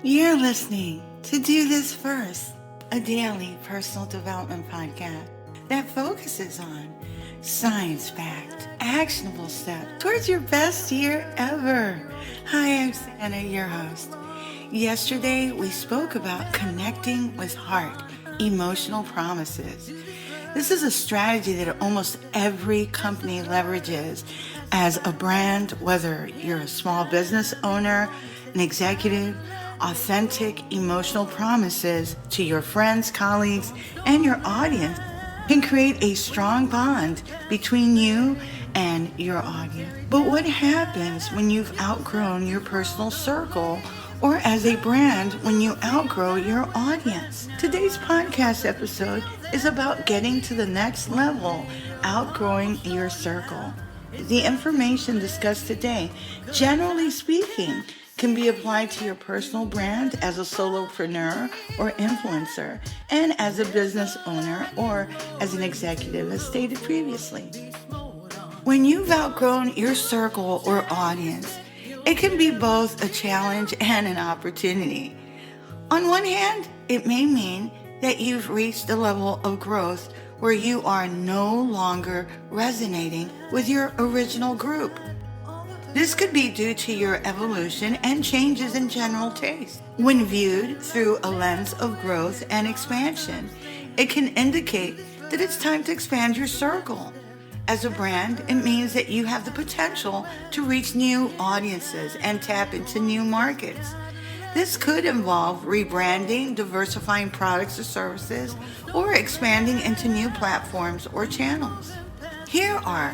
You're listening to Do This First, a daily personal development podcast that focuses on science-backed, actionable steps towards your best year ever. Hi, I'm Santa, your host. Yesterday, we spoke about connecting with heart, emotional promises. This is a strategy that almost every company leverages as a brand, whether you're a small business owner, an executive. Authentic emotional promises to your friends, colleagues, and your audience can create a strong bond between you and your audience. But what happens when you've outgrown your personal circle, or as a brand, when you outgrow your audience? Today's podcast episode is about getting to the next level, outgrowing your circle. The information discussed today, generally speaking, can be applied to your personal brand as a solopreneur or influencer, and as a business owner or as an executive, as stated previously. When you've outgrown your circle or audience, it can be both a challenge and an opportunity. On one hand, it may mean that you've reached a level of growth where you are no longer resonating with your original group. This could be due to your evolution and changes in general taste. When viewed through a lens of growth and expansion, it can indicate that it's time to expand your circle. As a brand, it means that you have the potential to reach new audiences and tap into new markets. This could involve rebranding, diversifying products or services, or expanding into new platforms or channels. Here are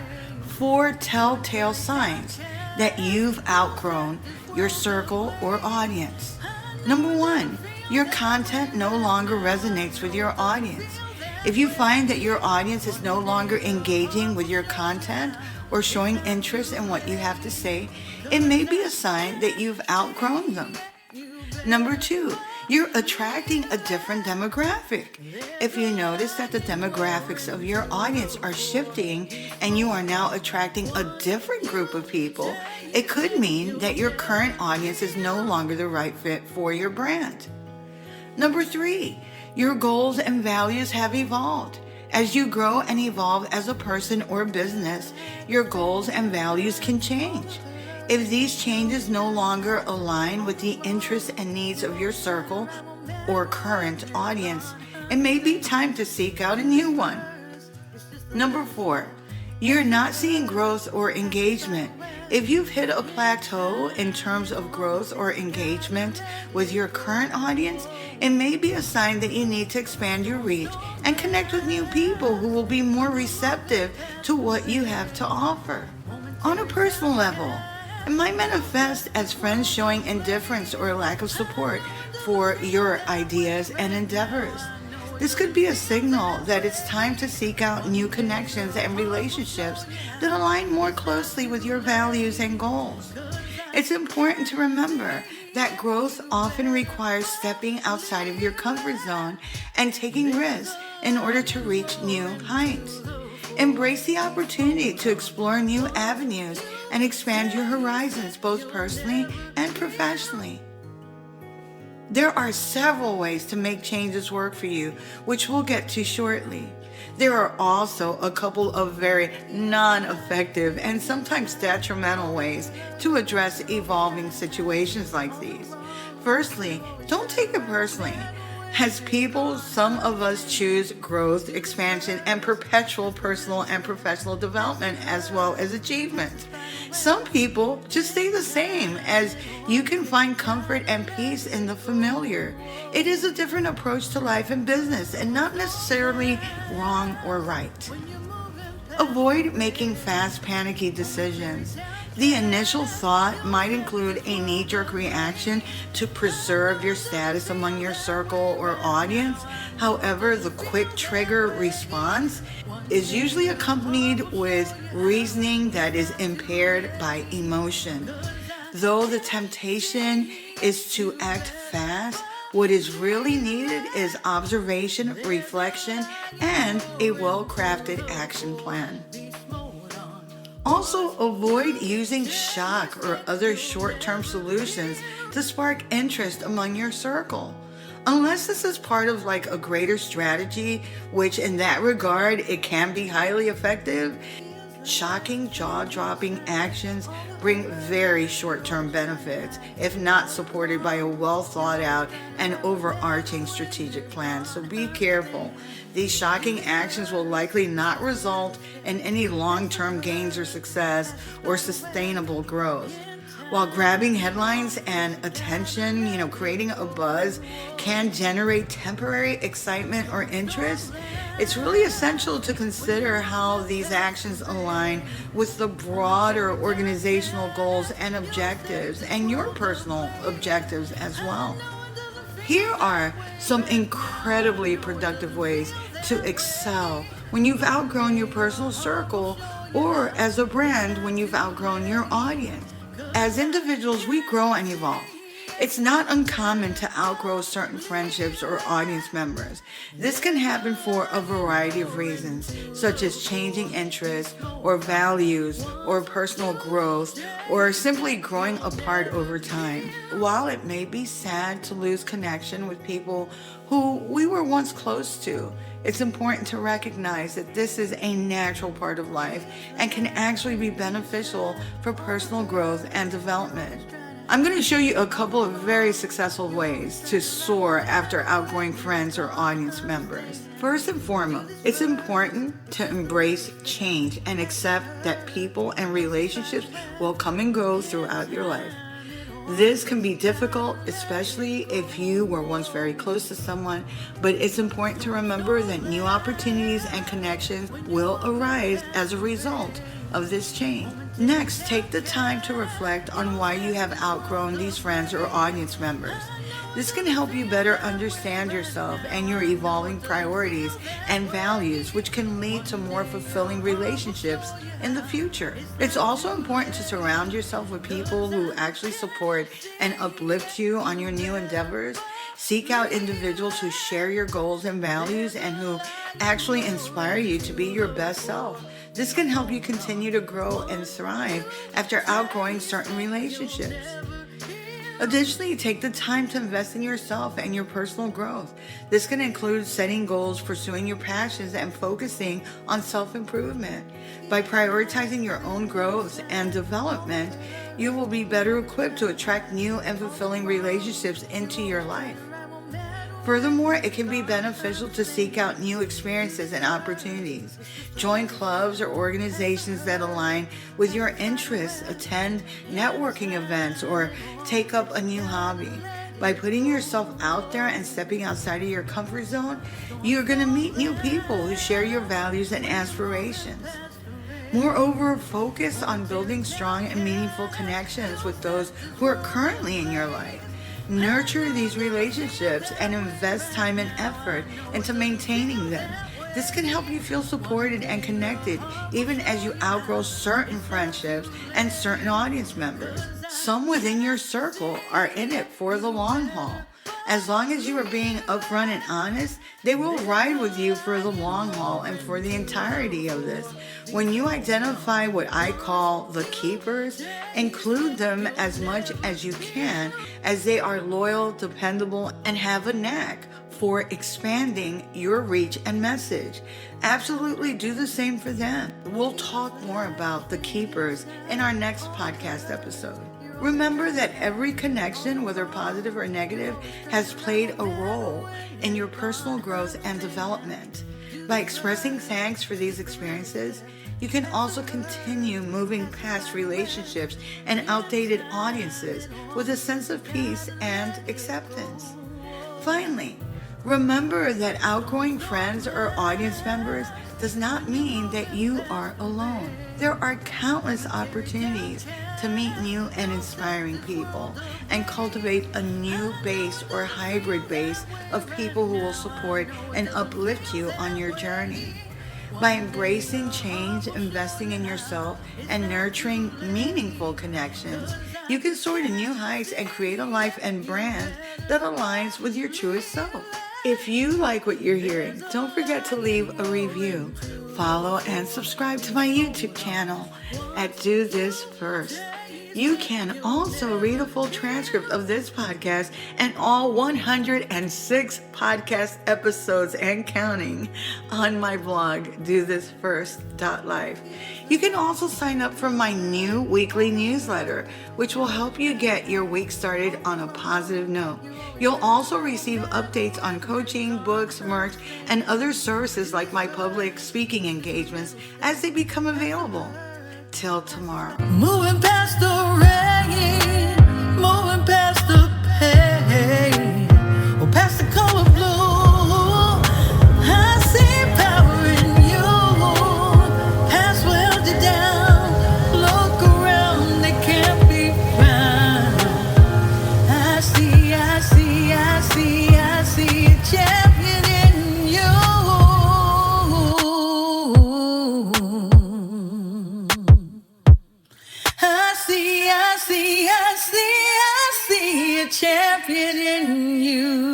4 telltale signs that you've outgrown your circle or audience. Number 1, your content no longer resonates with your audience. If you find that your audience is no longer engaging with your content or showing interest in what you have to say, it may be a sign that you've outgrown them. Number 2, you're attracting a different demographic. If you notice that the demographics of your audience are shifting and you are now attracting a different group of people, it could mean that your current audience is no longer the right fit for your brand. Number 3, your goals and values have evolved. As you grow and evolve as a person or business, your goals and values can change. If these changes no longer align with the interests and needs of your circle or current audience, it may be time to seek out a new one. Number 4, you're not seeing growth or engagement. If you've hit a plateau in terms of growth or engagement with your current audience, it may be a sign that you need to expand your reach and connect with new people who will be more receptive to what you have to offer. On a personal level, it might manifest as friends showing indifference or lack of support for your ideas and endeavors. This could be a signal that it's time to seek out new connections and relationships that align more closely with your values and goals. It's important to remember that growth often requires stepping outside of your comfort zone and taking risks in order to reach new heights. Embrace the opportunity to explore new avenues and expand your horizons both personally and professionally. There are several ways to make changes work for you, which we'll get to shortly. There are also a couple of very non-effective and sometimes detrimental ways to address evolving situations like these. Firstly, don't take it personally. As people, some of us choose growth, expansion, and perpetual personal and professional development as well as achievement. Some people just stay the same, as you can find comfort and peace in the familiar. It is a different approach to life and business, and not necessarily wrong or right. Avoid making fast, panicky decisions. The initial thought might include a knee-jerk reaction to preserve your status among your circle or audience. However, the quick trigger response is usually accompanied with reasoning that is impaired by emotion. Though the temptation is to act fast, what is really needed is observation, reflection, and a well-crafted action plan. Also, avoid using shock or other short-term solutions to spark interest among your circle. Unless this is part of like a greater strategy, which in that regard, it can be highly effective, shocking, jaw-dropping actions bring very short-term benefits if not supported by a well-thought-out and overarching strategic plan. So be careful. These shocking actions will likely not result in any long-term gains or success or sustainable growth. While grabbing headlines and attention, creating a buzz can generate temporary excitement or interest, it's really essential to consider how these actions align with the broader organizational goals and objectives and your personal objectives as well. Here are some incredibly productive ways to excel when you've outgrown your personal circle, or as a brand when you've outgrown your audience. As individuals, we grow and evolve. It's not uncommon to outgrow certain friendships or audience members. This can happen for a variety of reasons, such as changing interests or values or personal growth, or simply growing apart over time. While it may be sad to lose connection with people who we were once close to, it's important to recognize that this is a natural part of life and can actually be beneficial for personal growth and development. I'm going to show you a couple of very successful ways to soar after outgrowing friends or audience members. First and foremost, it's important to embrace change and accept that people and relationships will come and go throughout your life. This can be difficult, especially if you were once very close to someone, but it's important to remember that new opportunities and connections will arise as a result of this change. Next, take the time to reflect on why you have outgrown these friends or audience members. This can help you better understand yourself and your evolving priorities and values, which can lead to more fulfilling relationships in the future. It's also important to surround yourself with people who actually support and uplift you on your new endeavors. Seek out individuals who share your goals and values and who actually inspire you to be your best self. This can help you continue to grow and thrive after outgrowing certain relationships. Additionally, take the time to invest in yourself and your personal growth. This can include setting goals, pursuing your passions, and focusing on self-improvement. By prioritizing your own growth and development, you will be better equipped to attract new and fulfilling relationships into your life. Furthermore, it can be beneficial to seek out new experiences and opportunities. Join clubs or organizations that align with your interests, attend networking events, or take up a new hobby. By putting yourself out there and stepping outside of your comfort zone, you're going to meet new people who share your values and aspirations. Moreover, focus on building strong and meaningful connections with those who are currently in your life. Nurture these relationships and invest time and effort into maintaining them. This can help you feel supported and connected even as you outgrow certain friendships and certain audience members. Some within your circle are in it for the long haul. As long as you are being upfront and honest, they will ride with you for the long haul and for the entirety of this. When you identify what I call the keepers, include them as much as you can, as they are loyal, dependable, and have a knack for expanding your reach and message. Absolutely do the same for them. We'll talk more about the keepers in our next podcast episode. Remember that every connection, whether positive or negative, has played a role in your personal growth and development. By expressing thanks for these experiences, you can also continue moving past relationships and outdated audiences with a sense of peace and acceptance. Finally, remember that outgrowing friends or audience members does not mean that you are alone. There are countless opportunities to meet new and inspiring people and cultivate a new base or hybrid base of people who will support and uplift you on your journey. By embracing change, investing in yourself, and nurturing meaningful connections, you can soar to new heights and create a life and brand that aligns with your truest self. If you like what you're hearing, don't forget to leave a review. follow and subscribe to my YouTube channel at Do This First. You can also read a full transcript of this podcast and all 106 podcast episodes and counting on my blog, dothisfirst.life. You can also sign up for my new weekly newsletter, which will help you get your week started on a positive note. You'll also receive updates on coaching, books, merch, and other services like my public speaking engagements as they become available. Till tomorrow. Moving past the rain, moving past the pain, or past the color blue. I see power in you. Past what held you down. Look around, they can't be found. I see a champion in you. I see a champion in you.